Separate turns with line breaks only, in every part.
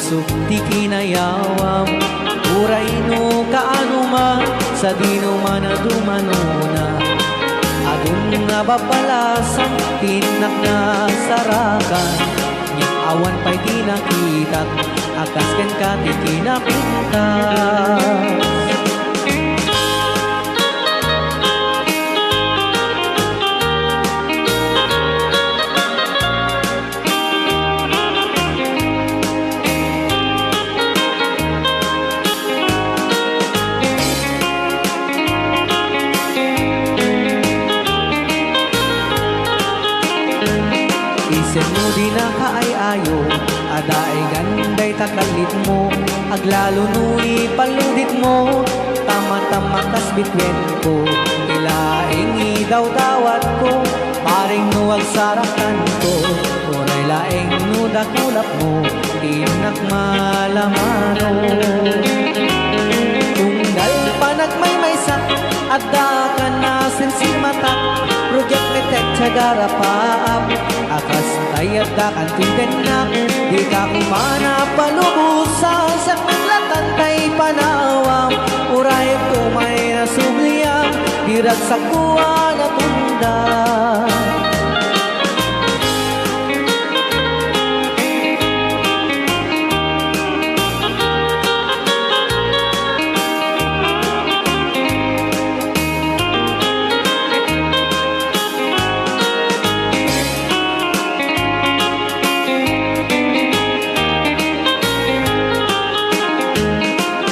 pusok di kinayawam. Uray no kaanuma sa dino man na dumanuna. Adun nga babalasang tinak na sarakan. Ngit awan pa'y di nakitak, akas ken ka di kinapintas. Isen mo di na kaay-ayo, adaay ganday takalit mo. Aglalo nui paludit mo, tama-tama kas bitwen ko. Ilaing idaw-dawat ko, paring nuwag sarakan ko. Uray laing nudakulap mo, tinak malamano. Tunggal panagmaymaysak, adda ka na sensimatak. Rujak metek cagarapaap, akas tayat da kan tindenak. Di ka kumana palubusan, sa maglatan tay panawam. Uray tumay na subliyam, dirag sa kuwa na tunda.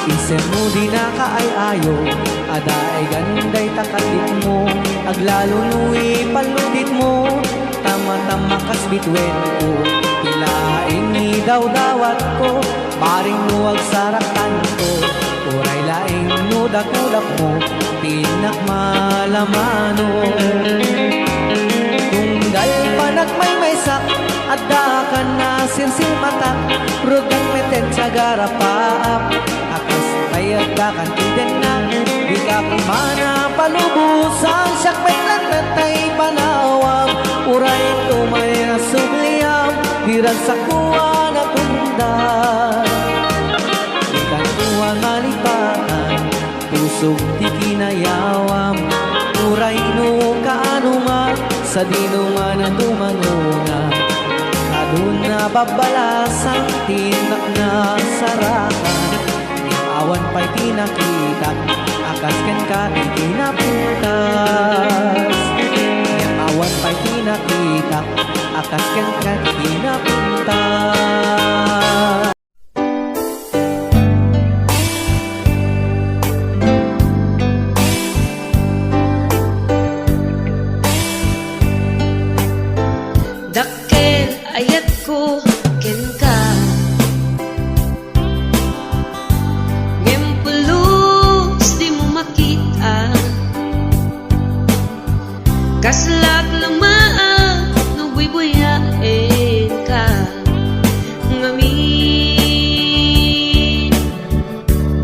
Isen mo di na kaay-ayo, adaay ganday takalit mo. Aglalo nui paludit mo, tama-tama kas bitwen ko. Ilaing idaw-dawat ko, paring nuwag sarakan ko. Uray laing nudakulap mo, tinak malamano. Tunggal panagmaymaysak, adda ka na sinsilmatak. Rugang meten cagarapaap, akas tayat da kan tindenak. Di ka kumana palubusan, siyak metlan natay panawam. Uray tumay na subliyam, dirag sa kuwa na tundan. Di ka kuwa malipaan, pusok di kinayawam. Uray no kaanuma, sa dino man na dumanuna. Adun na babalasang tinak na sarakan. Awan pa'y tinakitak, akas ken ka di kinapintas. Awan pa'y tinakitak, akas ken ka di kinapintas.
Dakkel ayat ko ken ka, ngempulus di mo makita. Kaslak lumaan no buy-buyain ka, ngamin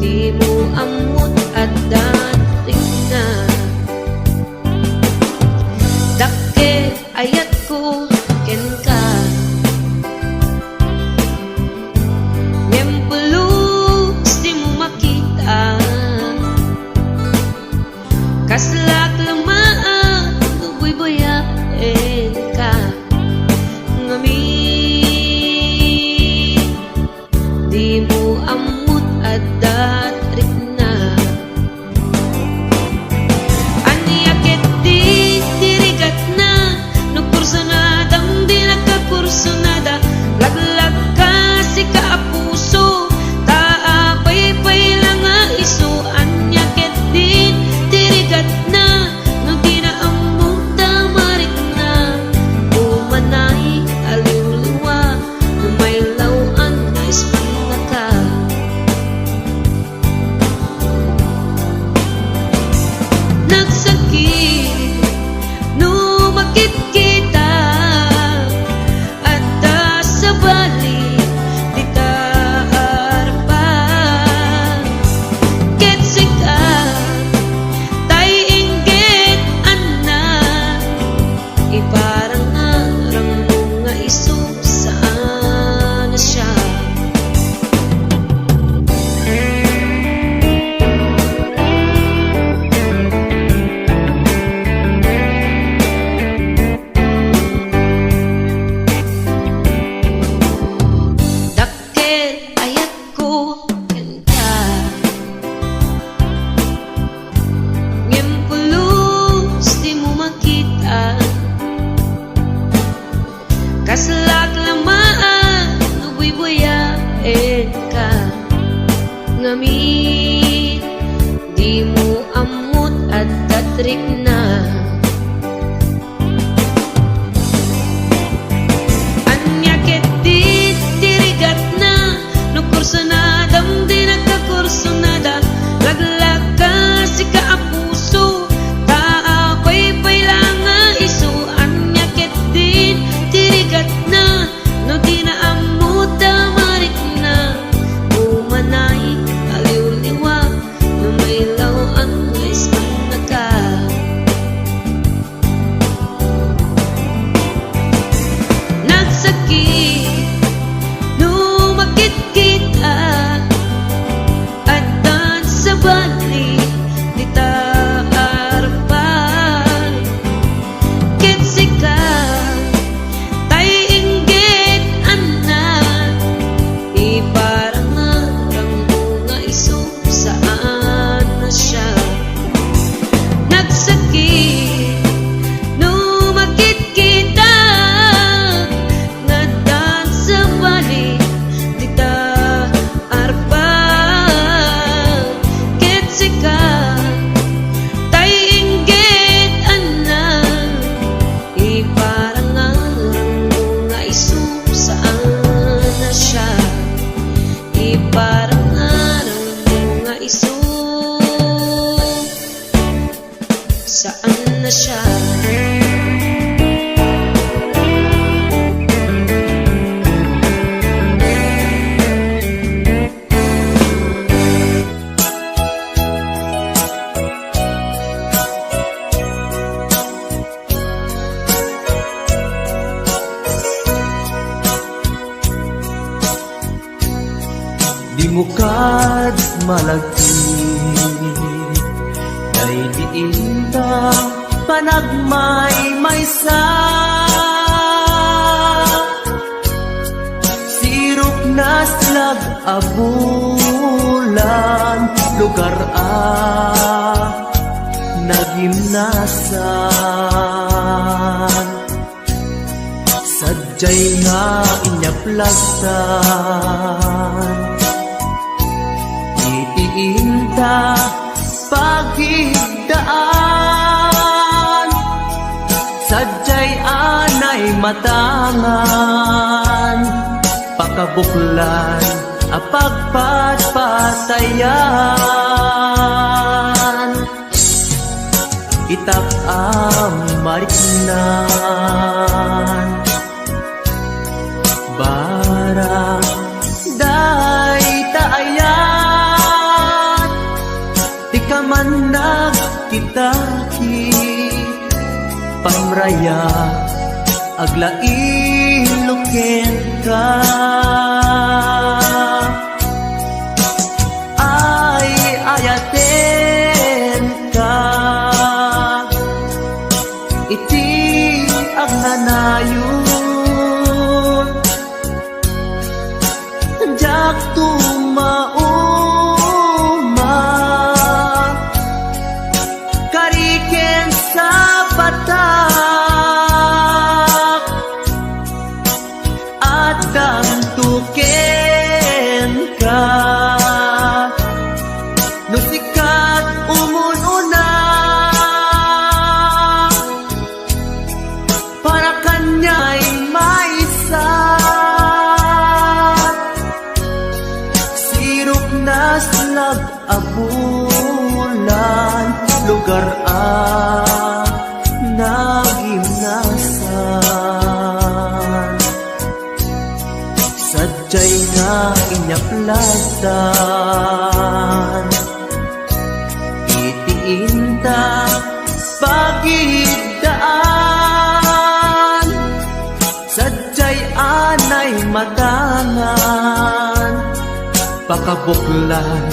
di mo amot at dating na. Dakkel ayat ko ken ka, ngempulus di mo makita. Kaslak lumaan no buy-buyain ka, ngamin di mo amot at datrik na. Aniyaket di dirigat na, no kursunadang di nagkakursunada. Laglag ka si kaapuso, taapay-pay lang nga iso. Anyaket din dirigat na, di mo amot at tatrik na. Anya ket di tirigat na, no kurso na dam di nagkakurso na da. Laglag ka si kaapuso, taakoy pailang nga iso. Anya ket di tirigat na, no di na amot damarik na. Umanay aliw-liwa, no may lawan wais ang naka. Nagsakit, lumakit kita, at dan sa bali, di taarpan. Kitsika, tay inggit anak, iparang arang bunga iso, saan na siya? Nagsakit, lumakit kita, nadan sa bali, di taarpan. Kitsika, tay inggit anak, iparang arang bunga iso, saan na siya? Iparang arang bunga iso, saan na siya?
Di mo kad malagti, kay diinda panagmay maysa. Sirok na slag abulan, lugar nagimnasan. Sadyay nga inyaplasan, itiinta pagigdaan. Sadyay anay matangan, pakabuklan apagpatpatayan. Itap mariknan, barang day taayat. Di ka man nagkitaki, pamraya aglain luken ka. Ay ayaten ka, iti agnanayon. Jak tumauma, kariken sa batak, at damtuken ka. Nusikat umununa, para kanya'y maisa. Sirok na slag abulan, lugar nagimnasan. Sadyay nga inyaplasan, itiinta pagigdaan. Sadyay anay matangan, pakabuklan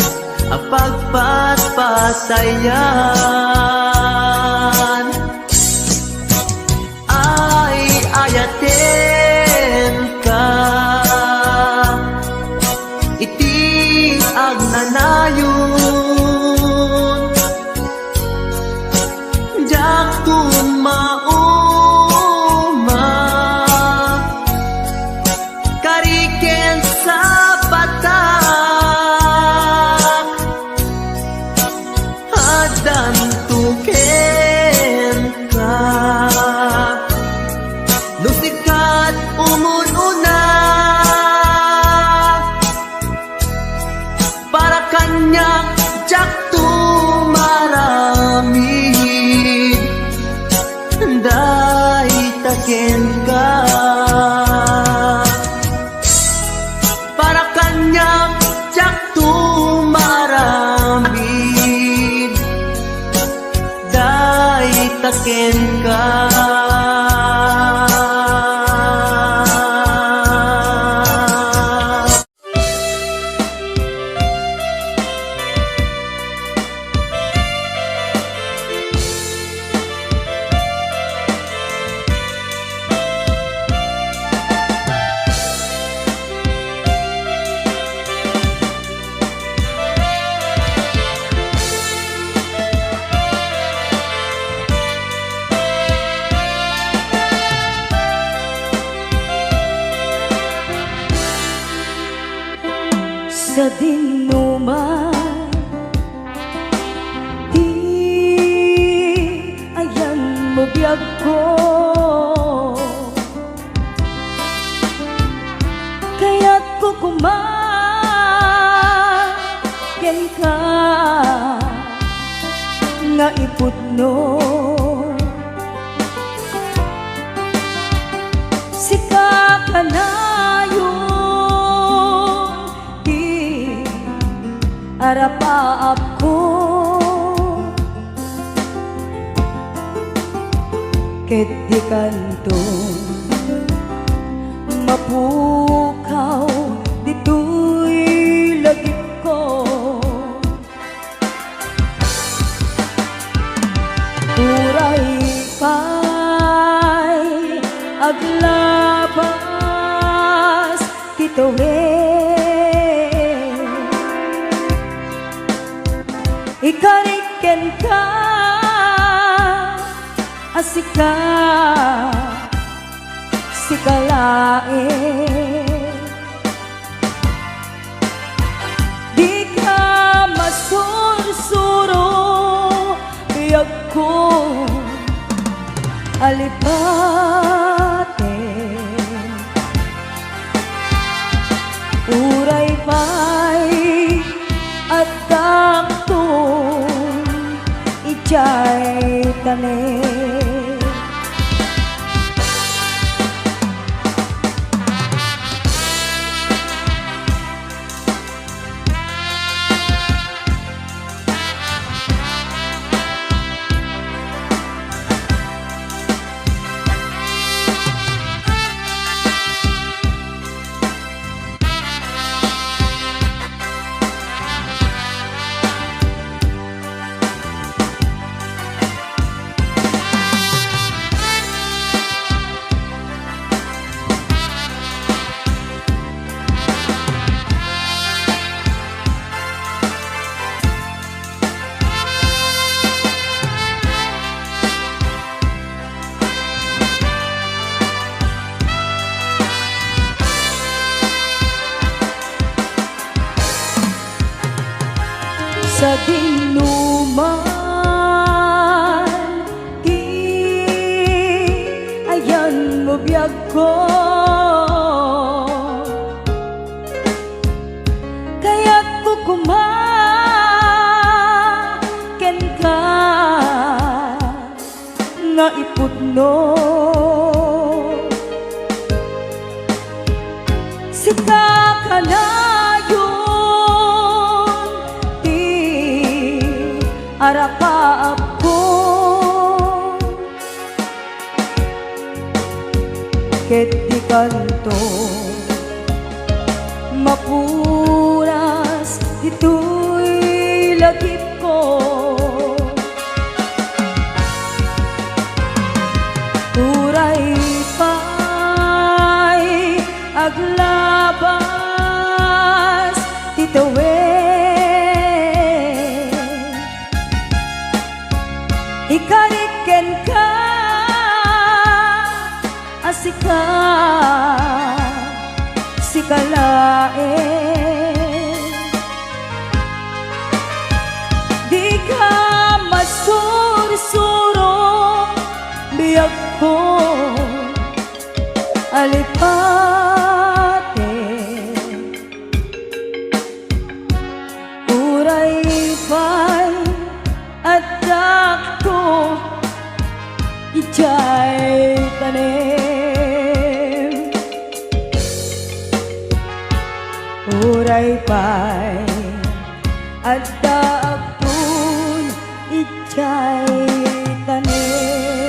apagpatpatayan. Ay ayaten ka, iti agnanayon. Jak tumauma, kariken sa batak, madantuken ka. Lusikat umununa para kanya jak tumaramid day taken ka. Para kanya jak tumaramid day taken ka.
Sa dinuman di ayan mo biyag ko, kaya't kukumagen ka nga ipudno. Sika ka na arapaap ko, ket di kanto mapukaw dito'y lagip ko. Uray pa'y aglabas tituhin, ikariken ka asika sikalain, di ka masursuro biyag ko alipate. Uray pa'y at ijay tane. Sa dinuman di ayan mo biyag ko, kaya't kukumaken ka nga ipudno. Sika ka na arapaap ko, ket di kanto mapuras dito'y lagip ko. Uray pa'y aglabas tituwin, ikariken ka asika sikalain, di ka
ijay tanim Uray pa'y adda akon ijay tanim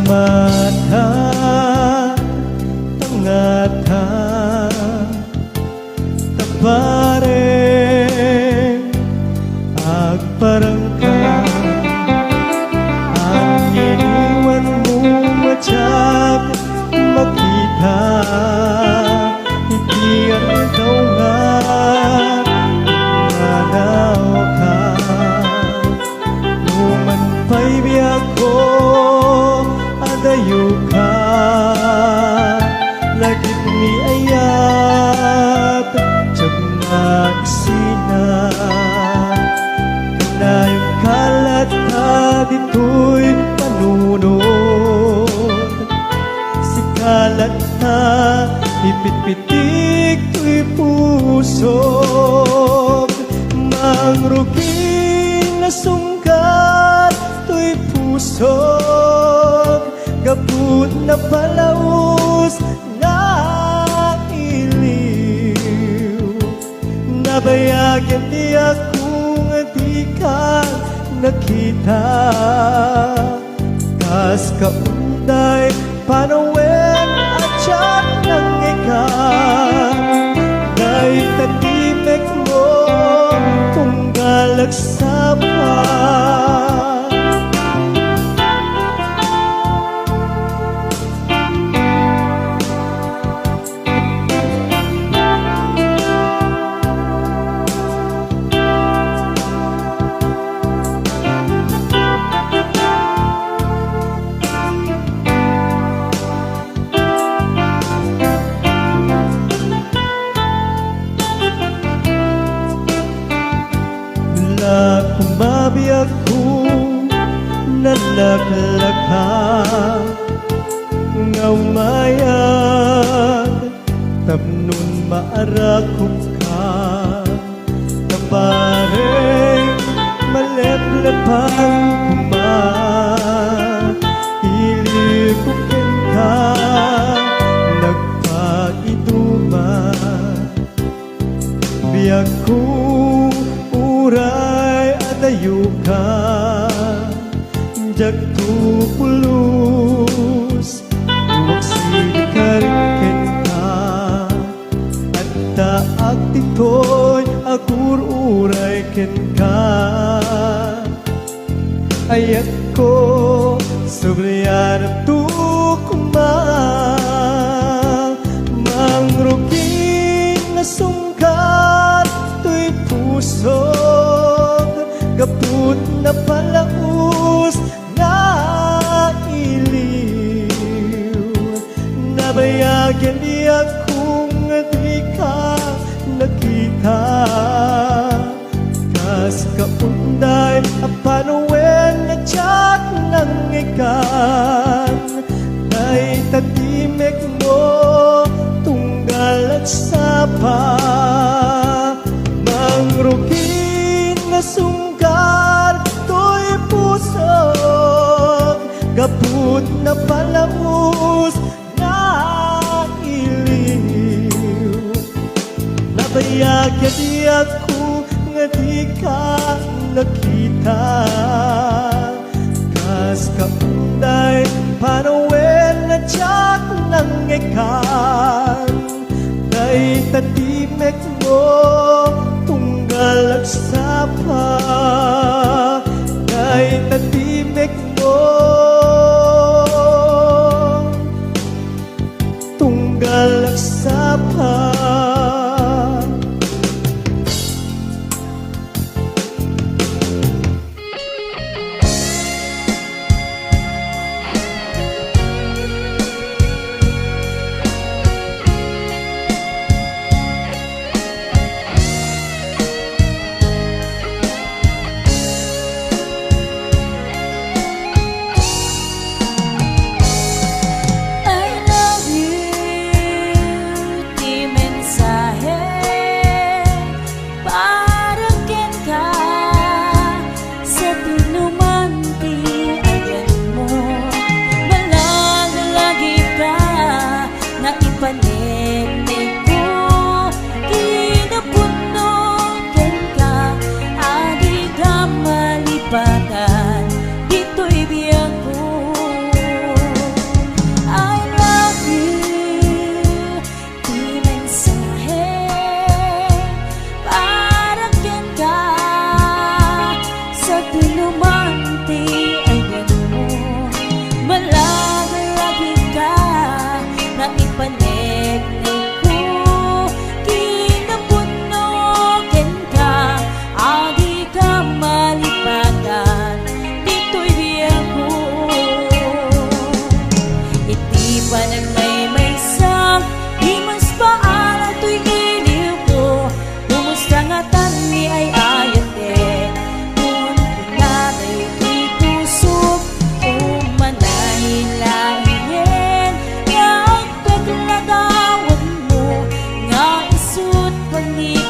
Mata tangata tapare agparangka ang iniwan mo matyak makita hindi ang ikaw nga manaw ka numan pa'y biyak ko adayo ka lagit ni ayat tiyag magsina kanayong kalat ka dito'y panunod si kalat na ipitpitik to'y pusog mangruging na sungkat to'y pusog gabut na palaos na iliw nabayagan di akong di ka nakita kas kaunday panawen at siya ng ikan dahil tatimek mo kung galagsa pa kumabiyag ko nalaklaka nga umayag tapnon maarakop ka kapareng maleplepang ilikupin ka nagpagiduma biyag ko uray adayo ka jag tupulus wagsilikarken ka at taag titoy agur uray ken ka ayat ko sobriyan tukma mangruging na sungkat to'y pusog gaput na palaus na iliw nabayagan di akong di ka nakita kas kaunday apanawen na tiyat ng ikan ay tatimek mo tunggal at sapa mangrugin na sungkar to'y pusog gaput na palaus na iliw nabayagan di ako nga di ka nakita kas kaunday panawen na tiyat ng ikan ay tatimek mo tunggal at sapa ay tatimek mo tunggal at sapa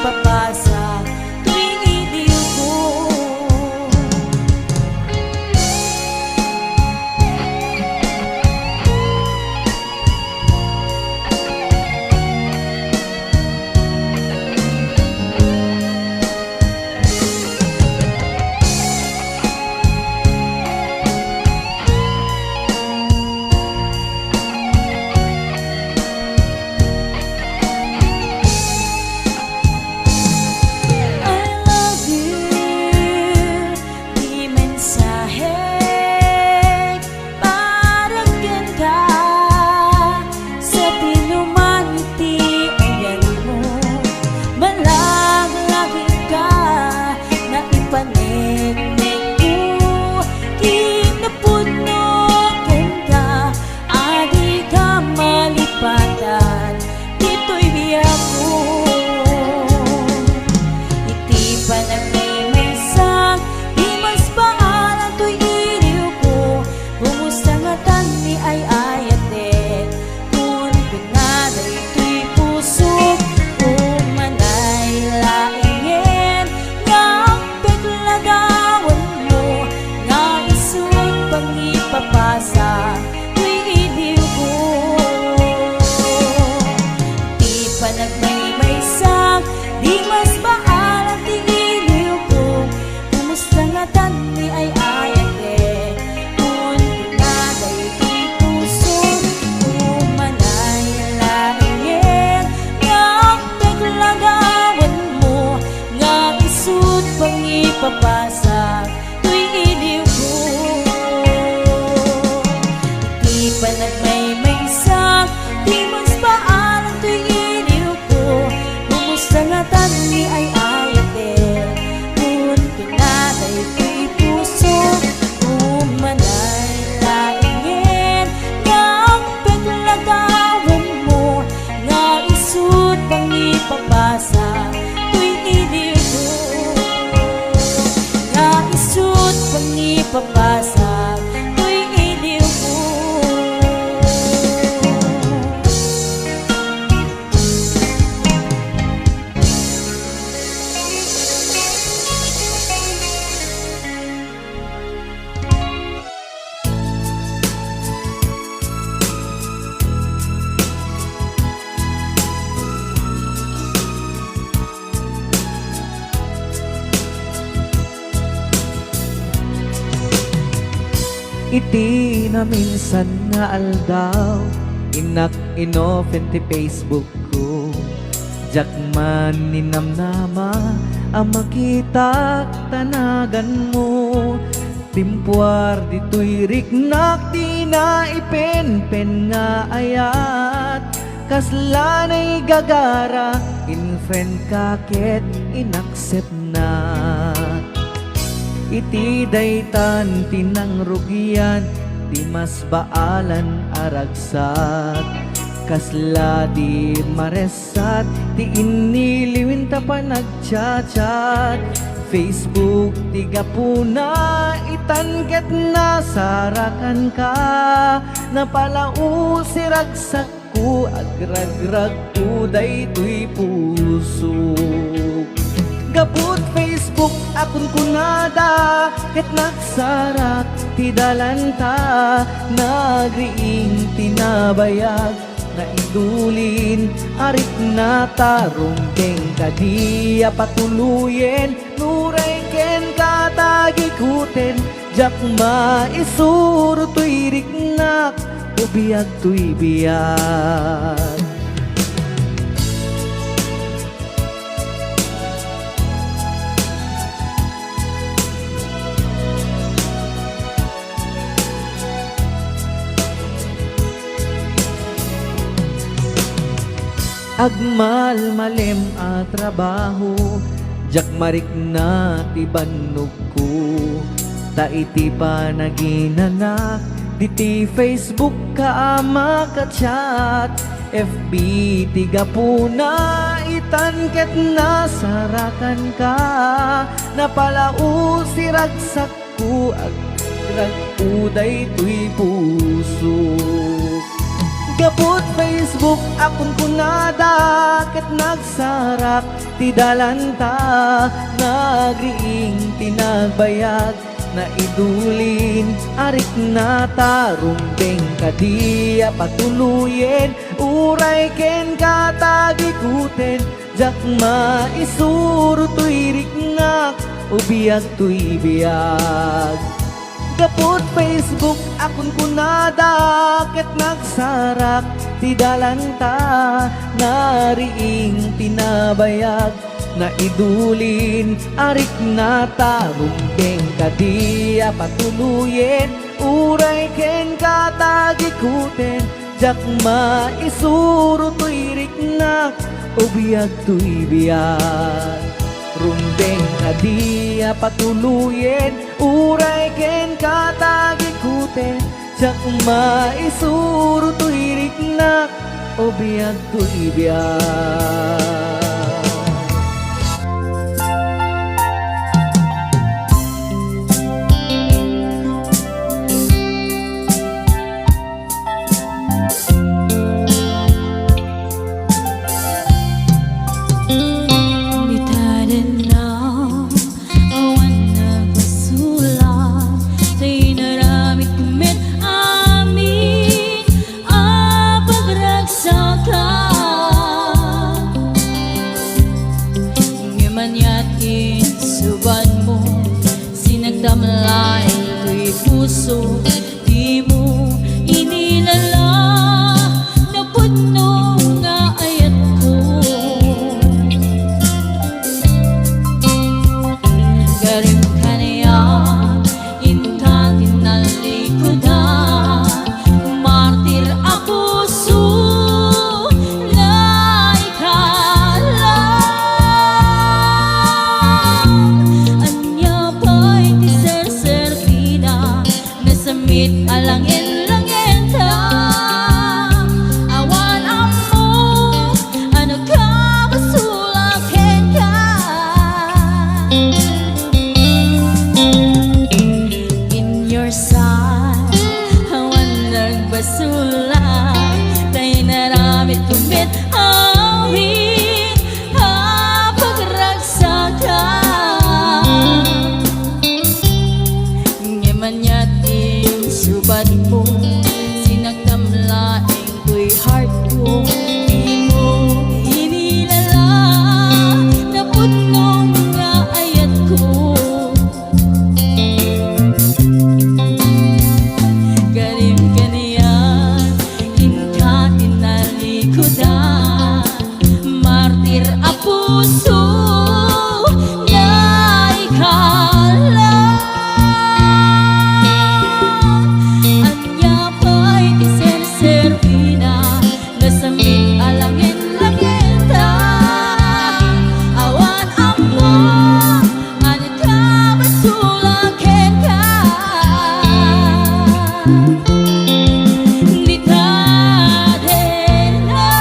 ipapasa tuwing iliw ko. Papasa tuwing iliw ko, di pa nagmaymaysak, di mas paalam tuwing iliw ko. Kumusta nga tani ay ayate, kung pinaday ko'y puso, umanay laingin, ngang paglagawan mo, nga isut pang ipapasa tuwing iliw ko. Pangipapasa tuwing iliw ko.
Iti na minsan nga aldaw, inak inofen ti Facebook ko. Jak man ninamnama, ang makita tanagan mo. Timpuar dito'y riknak, di na ipen-pen nga ayat. Kaslanay gagara, in-friend kaket, inaccept na. Iti daytan tinang rugian, di mas baalan aragsat. Kasla di maresat, ti iniliwin ta pa nagchat-chat. Facebook tiga puna, itanket na sarakan ka. Napalau si ragsak ko, agragrag ko daytoy puso. Gaput Facebook akon kunada, ket nagsarak ti dalanta. Nagriing tinabayag, na idulin arit na tarong keng kadiya patuluyen. Nuray ken katagikuten, jak maisuro tuy riknak, ubiyag tuy biyag. Agmal malem a trabaho, jak marik na ti bannog ko. Ta iti pa naginanak, diti Facebook ka makachat. FB tiga puna, itanket na sarakan ka. Napalau si ragsak ko, agrag uday tuy puso. Kaput Facebook akon kunada ket nagsarak ti dalanta nagriing tinagbayag na idulin arik na tarumbeng kadia patuluyen uray ken katagikuten jak maisuro tuy rikngak ubiyag tuy biyag. Kaput Facebook akon kunada ket nagsarak ti dalanta nariing tinabayag na idulin arik na tarumbeng kadia patuluyen uray ken katagikuten jak maisuro tuy riknak ubiyag tuy biyag. Rumbeng kadia patuluyen uray ken katagikuten jak maisuro tuy riknak ubiyag tuy biyag.
Damlain ko'y puso, di mo inilala na puno nga ayat ko. Garing ka niya, intakin na likodan, martir a puso na ikala. Anya ba'y samit alangin-langin ta awan amo ano ka basulakin ka in your side awan nagbasulak tayo naramit kumit awit pagragsakan ngayon subat mo, sinagdamlaing ko'y heart ko. Di mo inilala na punong nga ayat ko. Galing ka niyan, inkatin na likodan, martir a puso na ikala. Samit alangin-langin ta awan amo ano ka basulakin ka di ta din na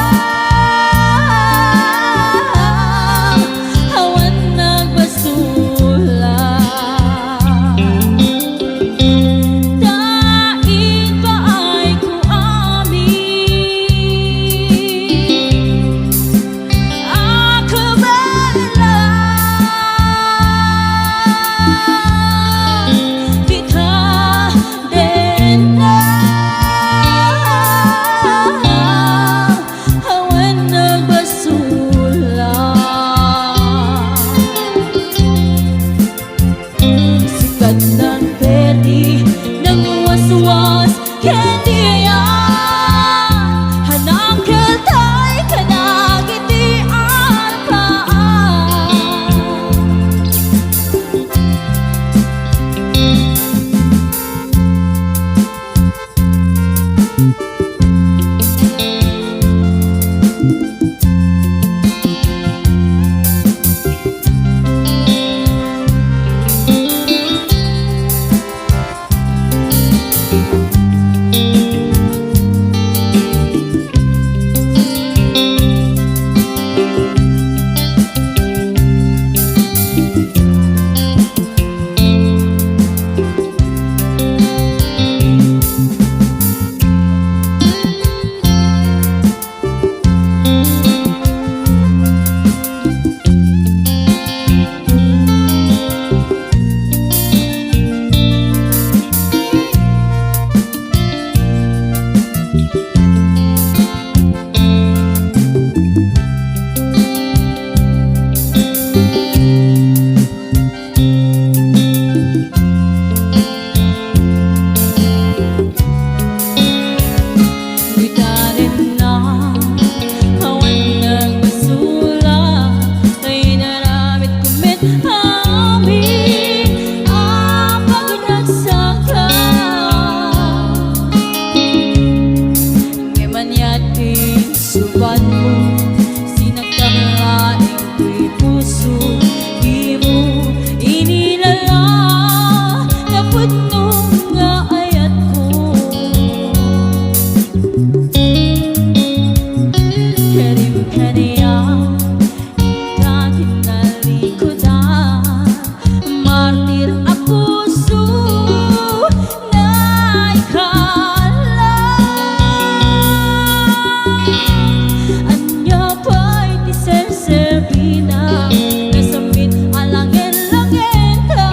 Sabina, nasamit alangin-langin ka.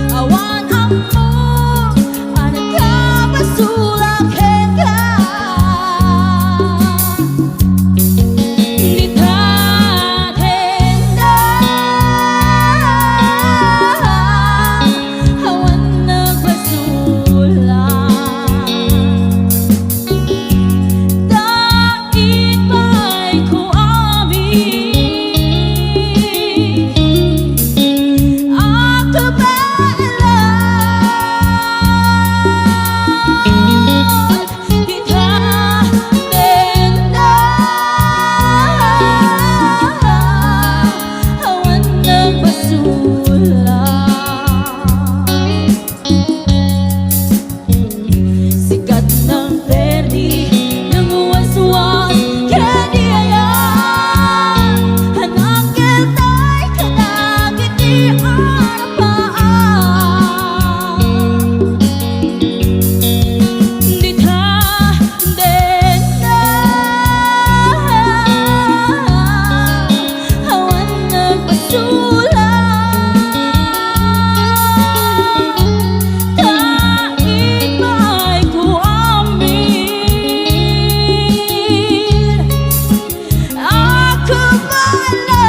Awan ang mo, anak ka, basulakin ka. Nitakin na, awan nagbasula. Dait ba'y ko amin, ako bailan, itakin na, awan nagbasula. Sikat ng perdi, nanguwas-was, kaya ayan. Hanang kiltay, kanagit di arapaan. Ditha din na, awan nagbasula. Dait ba'y ko amin, ako bailan,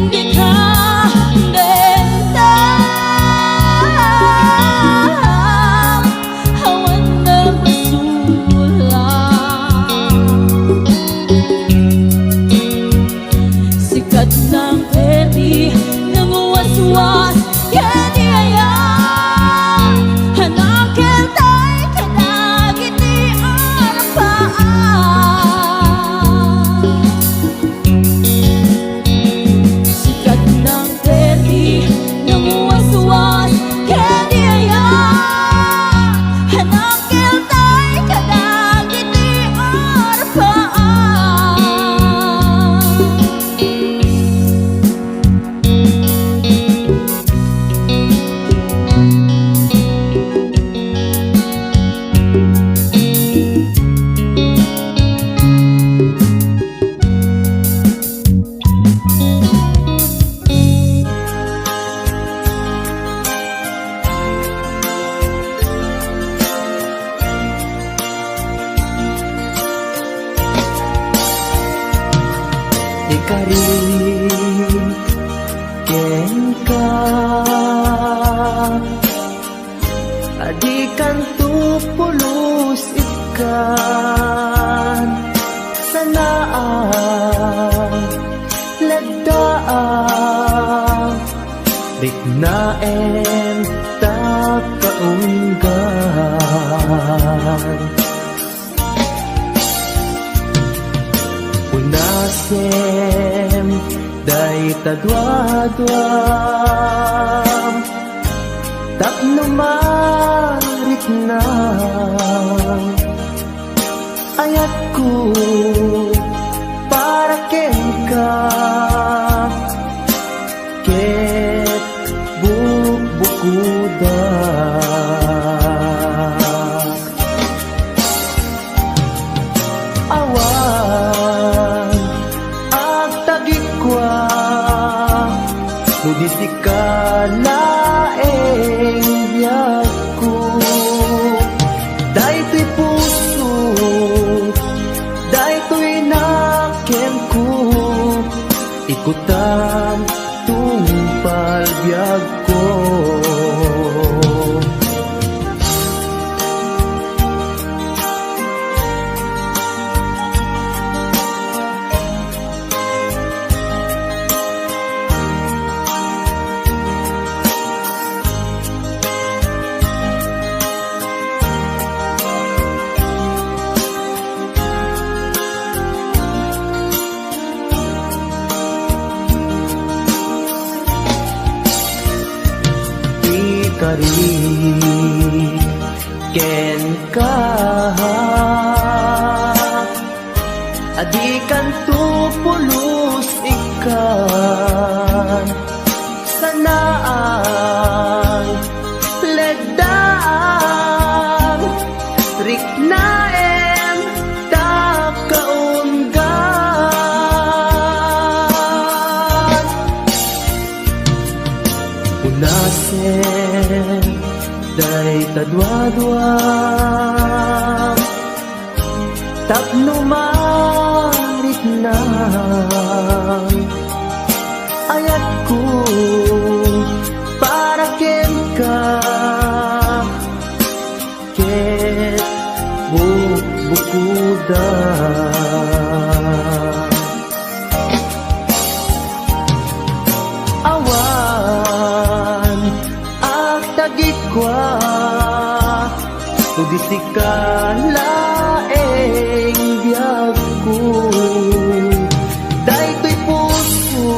ditha din na, awan nagbasula. Sikat ng perdi, nanguwas-was, kaya ayan. Hanang kiltay, kanagit di arapaan. Sikat ng perdi, nanguwas-was, kaya ayan. Hanang kiltay, kanagit di arapaan.
Ikarin ken ka, adikan tu pulos ikan sanaan lagdaan bignaen ta kaunggan. Unasem day tadwa-dwam tapno marit na ayat ko para ken ka ket bubukudak awan agtagikwa nudisi ka laeng biyag ko daytoy puso daytoy nakem ko ikutan tungpal biyag ko. Ikari ken ka adikan tu pulos ikan sanaan legdaan riknaen
dua-dua tapno marit na ayat ko para ken ka ket bukuda awan ak tagikwa Tudisi ka laeng biyag ko Daytoy puso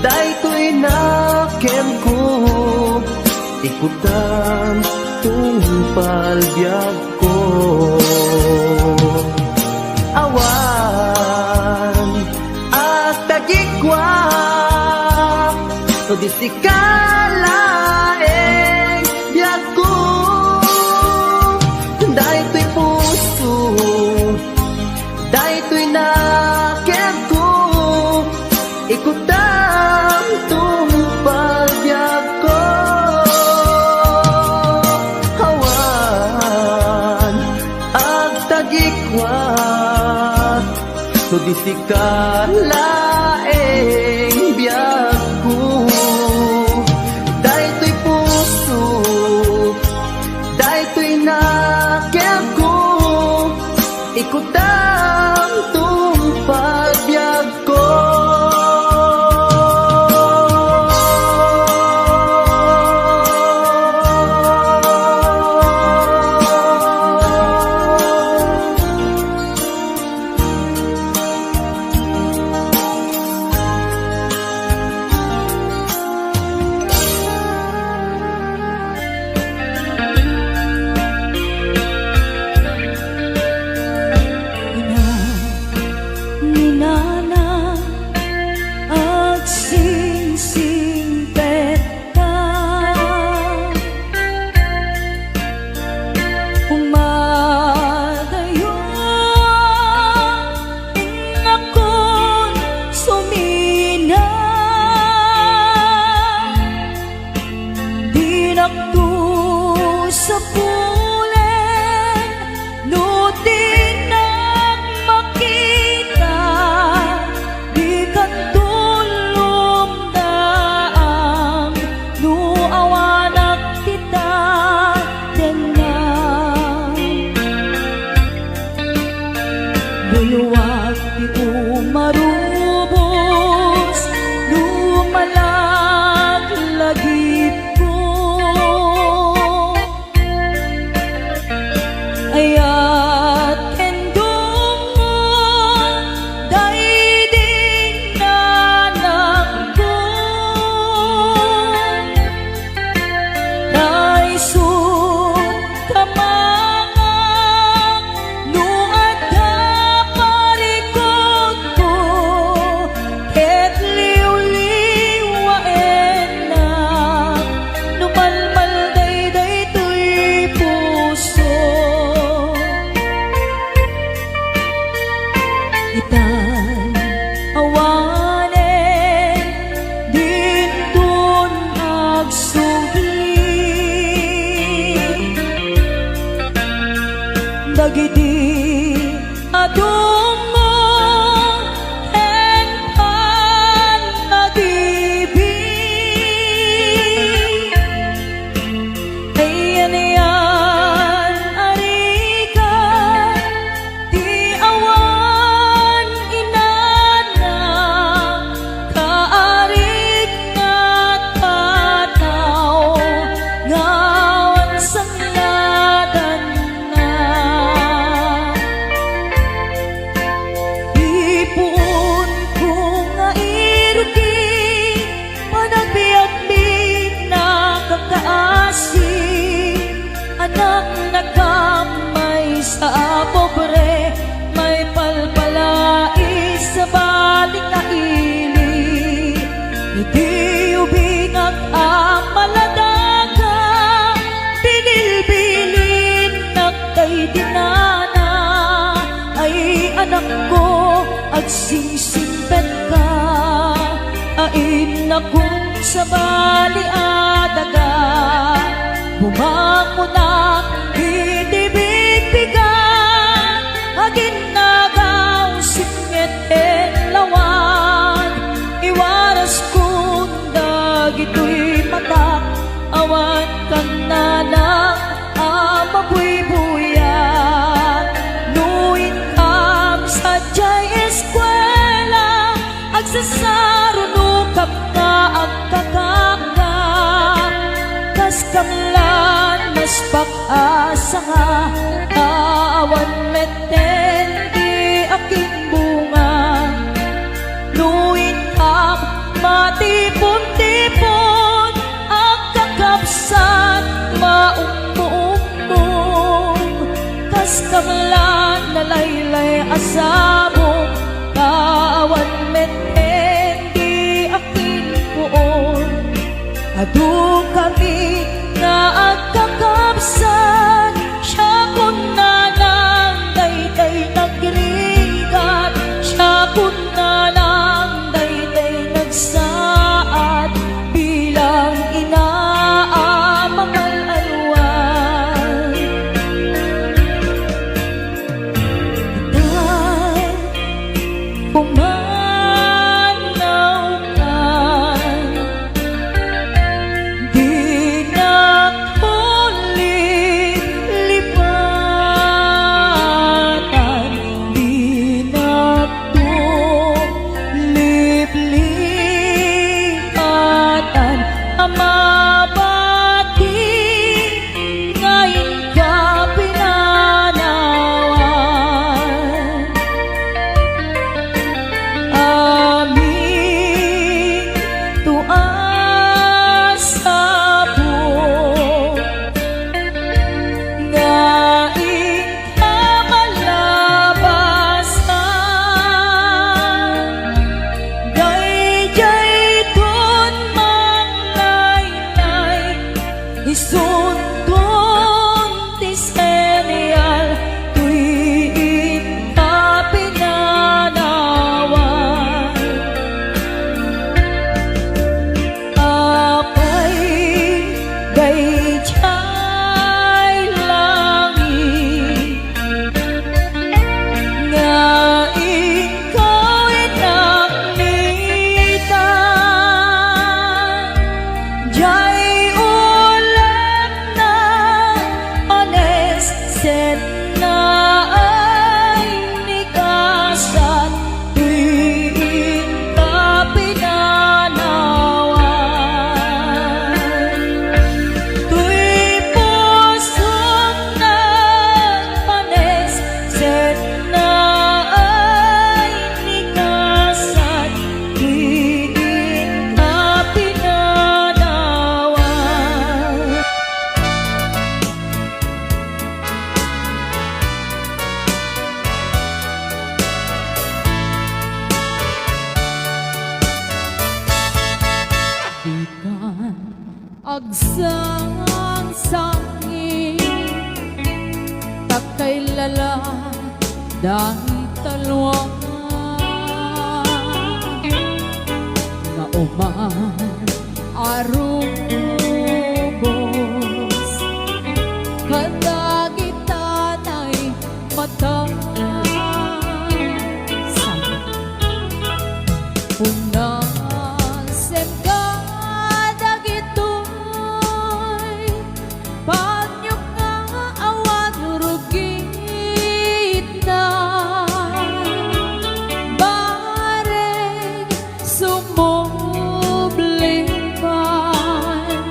Daytoy nakem ko Ikutan tungpal biyag ko Awan at tagikwa Tudisi ka laeng biyag ko Daytoy puso Daytoy nakem ko Ikutam tumpalbyag ko Hawan ag tagikwa Tudisi ka laeng biyag ko Daytoy puso Daytoy nakem ko Ikutam tumpalbyag ko
Ninana at singsing peta Umadayo akon sumina Dinakto sa pulen no tinang makita Di katulong daang no awanak kita tenang Duluwag di umarubos Lumalaglagip ko Ayat kendong mo Dahil din nanak ko Naisot kamangang Nuat ka parikot ko Ket liw-liwaen na Numalmal day to'y puso Itan awanen dintun agsugli Dagiti adong mo Henpan nag-ibig Ayan yan arikan Di awan inana Kaarik na tataw Ngawan sangladan na Ipon ko nga irdi Panagbiag-big na kakaasi Anak na kamay sa pobre May palpalais sa baling na ili Hindi ubingag ang maladaga Binilbilin na kay dinana Ay anak ko at singsimpet ka Ain na kung sa bali adaga Bumangunak itibigbigan Aginagaw singit en lawag Iwaras kung dagito'y mata Awan kan na lang amabuybuyan Nuin kam sa jay eskwela Agsasarunukap nga ang kakaka Kas kamlan mas pag-asa nga Awan meten di aking bunga Nuin kam matipon-tipon Ang kakapsat maumbo-umbong Kas kamlan nalaylay asabong Awan meten di aking buon Adu kami nga agkakapsan Siya kun na lang dayday nagrigat Siya kun na lang dayday nagsaad Bilang inaamang alwan Dahil pumanaw ka Di na lipatan, di na liplipatan Amabati ngayon ka pinanawan Amin tuas sabong Ngaing kamalabasan Dayjay dun manglaylay Isundon tisenial tuwing kapinanawan Apay dayjay langit Nga ikaw inaknitan Jay ulat na ones Set na ay nikasan Tuwing kapinanawan Tuy pusong nagpanes Set na ay nikasan Tuwing kapinanawan Ikan agsang sangi Takay lala dahil talwang Na uman arubos Kadagitan ay mata Unasem ka dagitoy Panyok nga awan rugit na Bareng sumublipan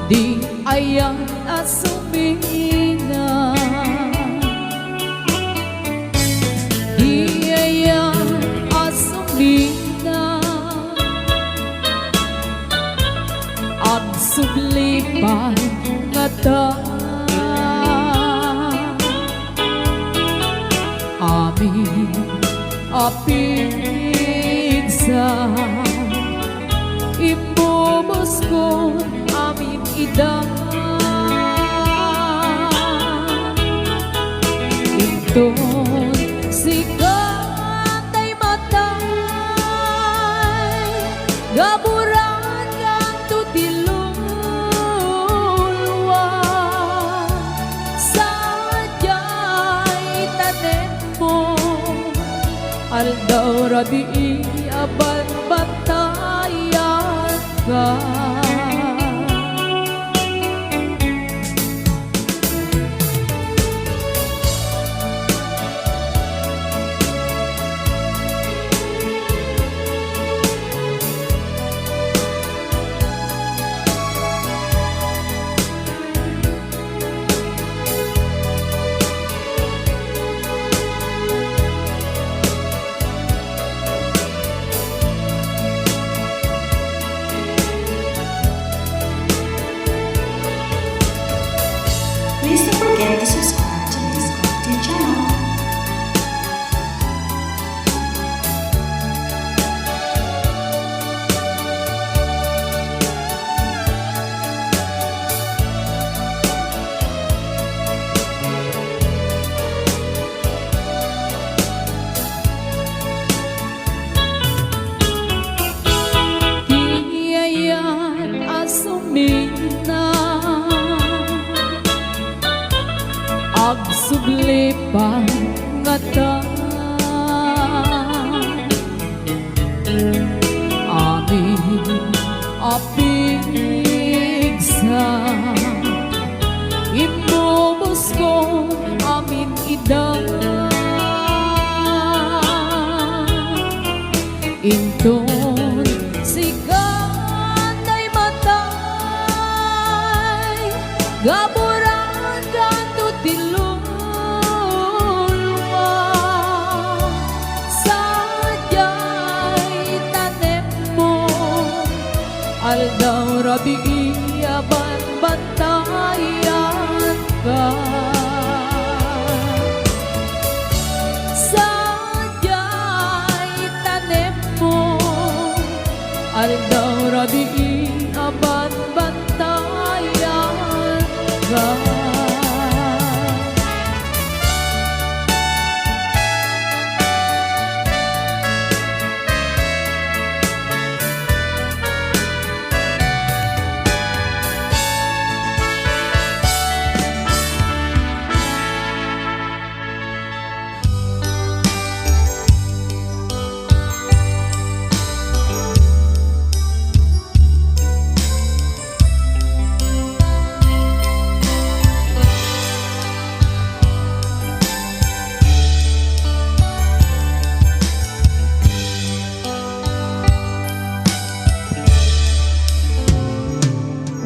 Di ayan asumina Di ayan asumina Ang sublipan nga ta Amin apinsa Imbubos ko amin ida Inton sikatay matay Gaburan kang tutilulwa Aldaw rabi abad batayan ka.
Please don't forget to subscribe to Miss Coffee channel.
Tiyayan asumina agsubli pang ngata amin apig sa imumos ko amin idang inton siganday matay gaburan kanto tilulwa sadyay tanem mo aldaw rabi aban batayan ka. Sadyay tanem mo aldaw rabi aban batayan ka.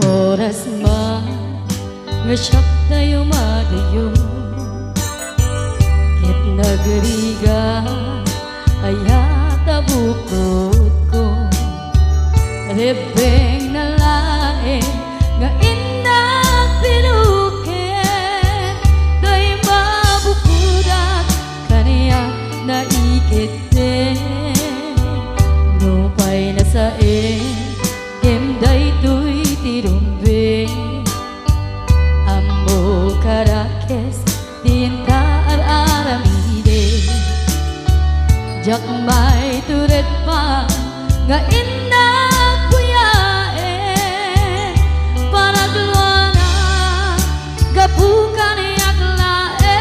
Oras man nga siyak tayo madayo ket nagriga ayata bukod ko rebeng na lain nga inang pinuken day mabukudak kaniya naikite nupay na saen Emday tuy tirumbe Amo karakes Tinta ar-aramide Jak may turet pa Nga ina kuyae Panagluana Gapukan yaklae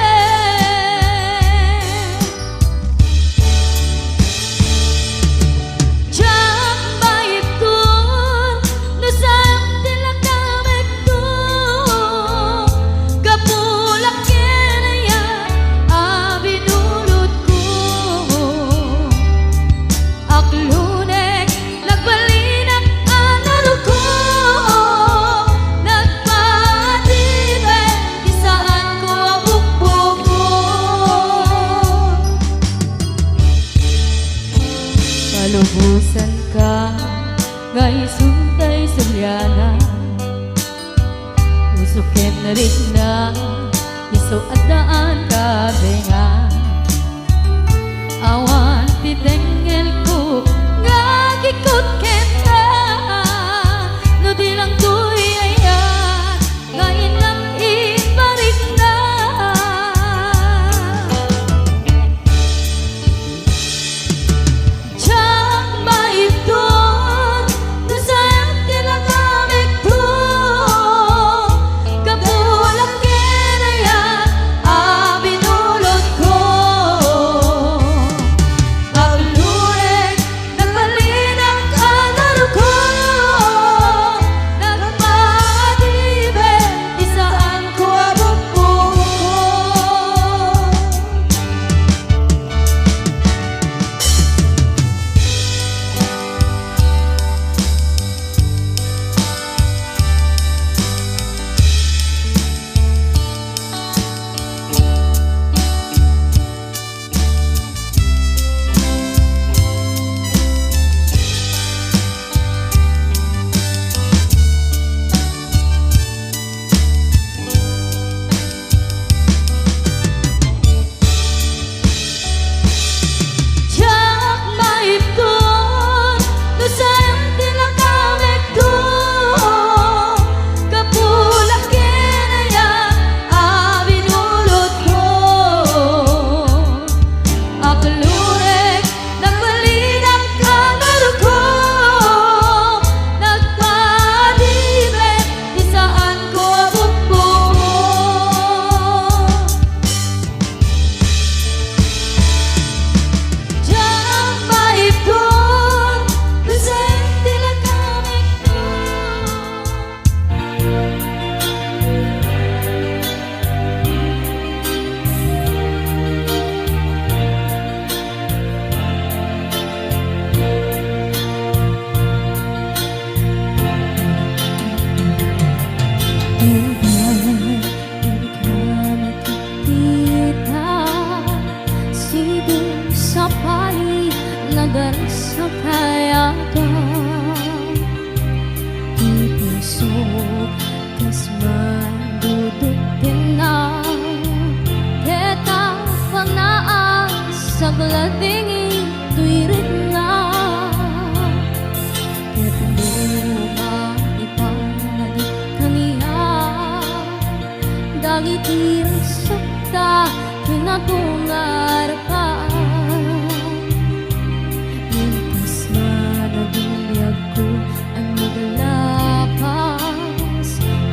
Jak may kun Nusayang tilakamit ko Kapulak kinaya Abinulot ko Aklunek Nagbalinak analo ko Nagpatibe Isaan ko abukbuk ko Palubusan ka Ngay suntay sulyana Usukin na rin na Iso at daan ka benga Awan titengel ko Ngagikot kenta No di lang tuyayan Ngayon lang iparik na Jak may dar sa kayata di puso kas madudugtin na keta panaan sa glading ituirit na ket lupa ipanagit kaniya dagit iresakta kinatungar ka Intas na naging biyag ko ang naglapas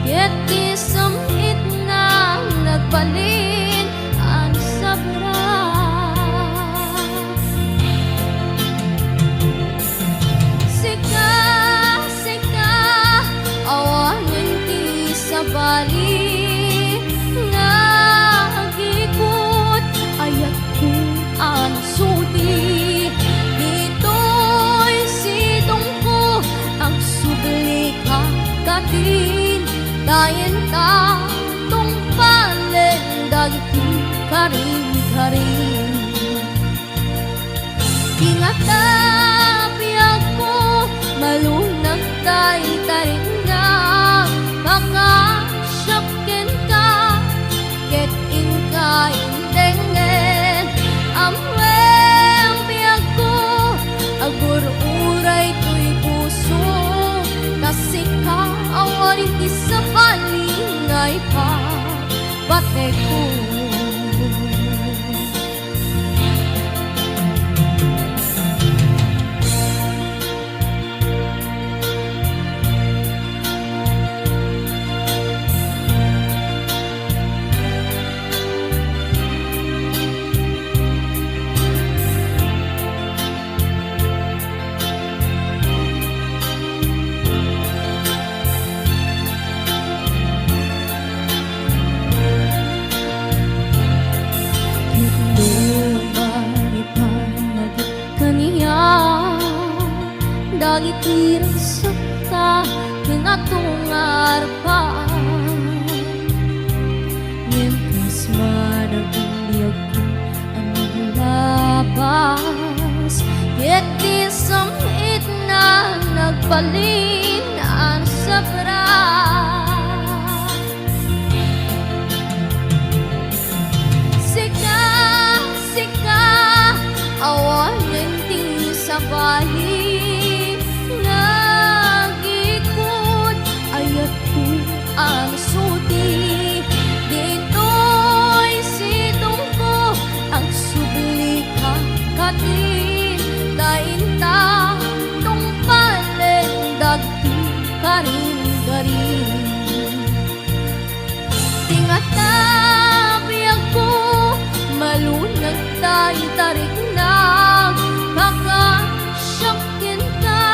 Ket isamit na nagbalin ang sabra Sika, sika, awanin ti sa bali Nagikot ayat ko ang sudi Dito'y sitong ko ang subli kakatin Dayan ta tong palen dagiti karing-karing Ingatapi ako malunag tay taring na Makasyakin ka ket inka intengen Amweng biyag ko agur-uray to'y puso Kasi ka awarin ti sa palingay pa Bate ko Dagit iresakta kinatungar pa Mientras managbiag ko ang labas Ket isamit na nagbalin ang sabra Sika, sika, awanin ti sa bali Nagikot ayat ko ang sudi Dito'y sitong ko ang subli kakatin Dain ta tong palen dagti karing-karing Tingatabi ako malunag tay tarik na Kakasyakin ka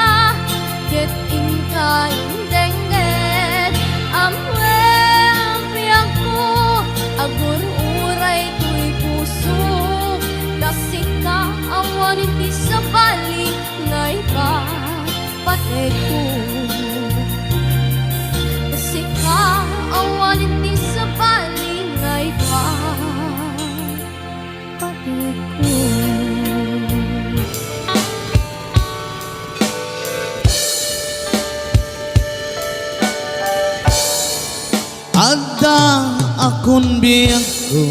ket inka intengen Amweng biyag ko agur-uray to'y puso Kasi ka awanin ti sa bali ngay pa pate ko Kasi ka awanin ti sa bali ngay pa pate ko
Adda akong biyag ko,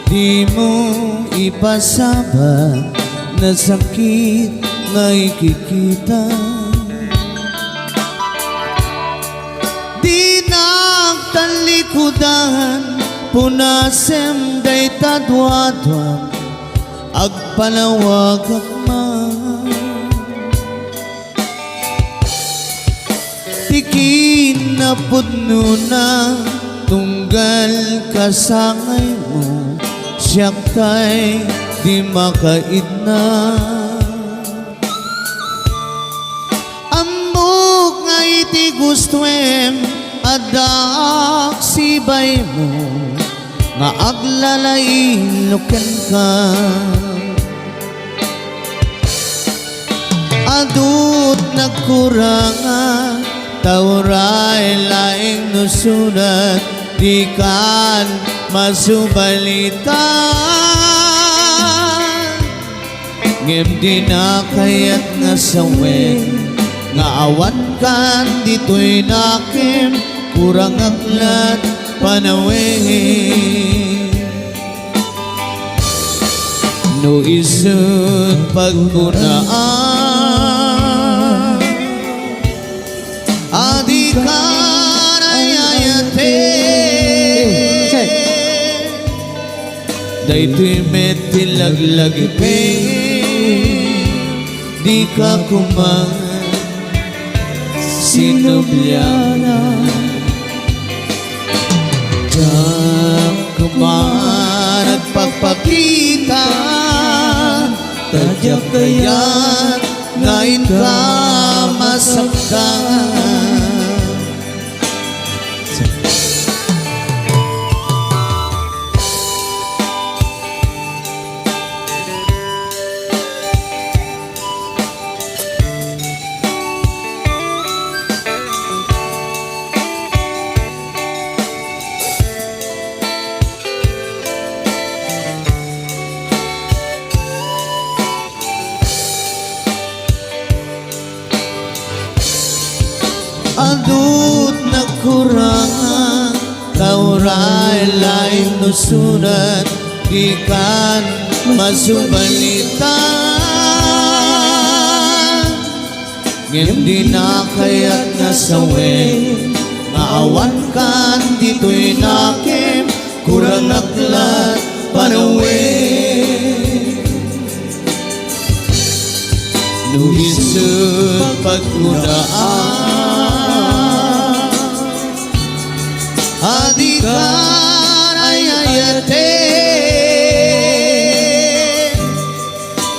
di mo ipasaba na sakit na ikikita. Di nagtalikudan, punasem day tadwadwam, agpanawag akman. Tikin na pudno na, tunggal kasangay mo, siyak tay di makait na. Ambok nga iti gustuem, adak sibay mo, nga aglalailoken ka. Adut nagkurangan, tauray laing nusunat, di kan masubalitan. ngem di na kayat nga sawen nga awan kan dito'y nakim kurang aklat panawin no isut pagkunaan adi karayayate daytoy metilaglag pe di ka kuman sinubyana diyan kuman at pagpakita tadyak kaya't ngayon ka masaktan adut nagkurangan kauray lain nusunan di kan masubalitan ngem di na kayat nasawen maawan kan dito'y nakim kurang aklat panawin nuhisut pagkunaan adi karayayate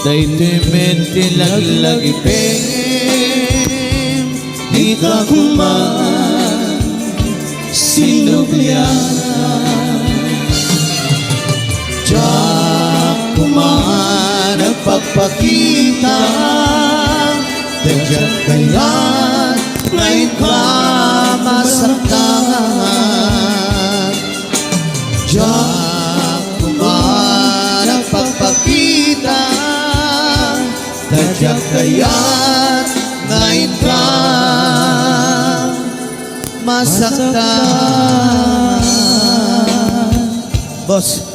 daytoy mentilaglag ipem di ka kuman sinubyana diyan kuman ang pagpakita dagdag kaya't ngayon ka masaktan diyan kuman ang pagpakita tadyak kaya't ngayon ka masaktan boss.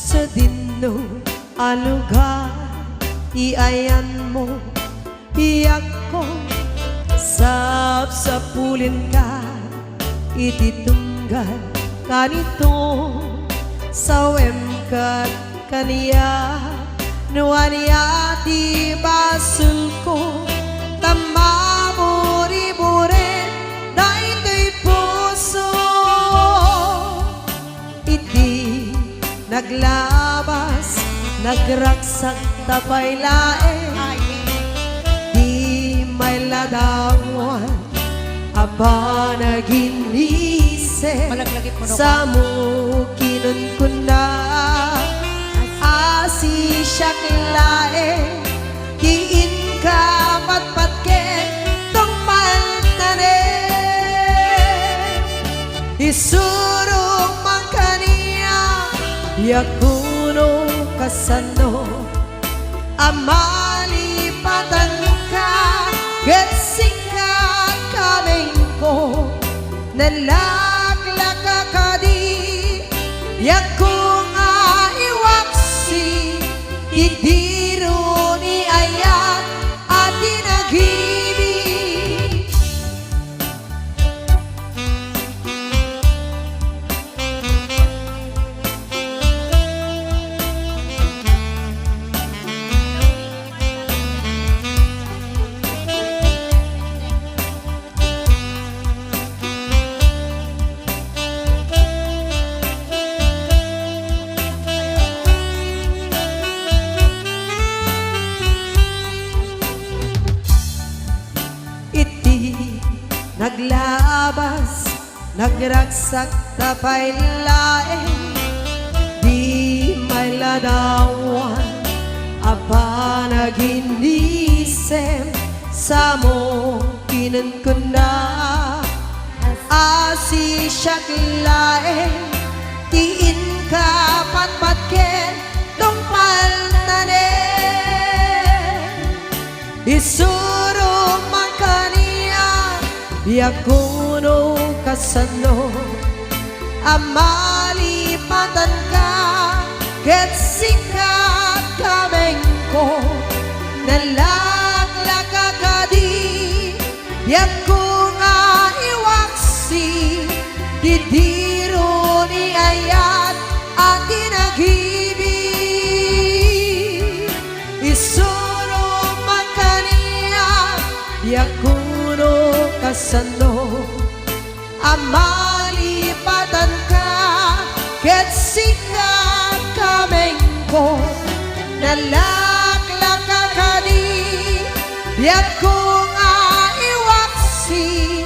Sa dinno alugar iayan mo iyak ko sapsapulin ka ititunggal kanito sawem kat kaniya nuaniya di basul ko tamamuri-buri daytoy puso iti naglabas nagraksak tapay lae di may ladawan aba naginise sa mukinon ko na asi siyak lae kiin ka patpatken tong maltane isurong man kaniya yakuno kasano amalipatan ka gasing ka kaming ko nalaglaka ka di yakong aiwaksi idiro ni ayat at inagibig nagragsak tapay laeng di may ladawan apa naginisem sa mo kinunkunda asi siyak laeng tiin ka patpatken dong paltane isuro makaniya yakuno kasano amalipatan ka ket sikat kameng ko nalaglaka ka di yaku nga iwaksi didiro ni ayat at inagibig isuro makaniya yakuno kasano amalipatan ka ket sikat kameng ko nalaglaka ka di yaku nga iwaksi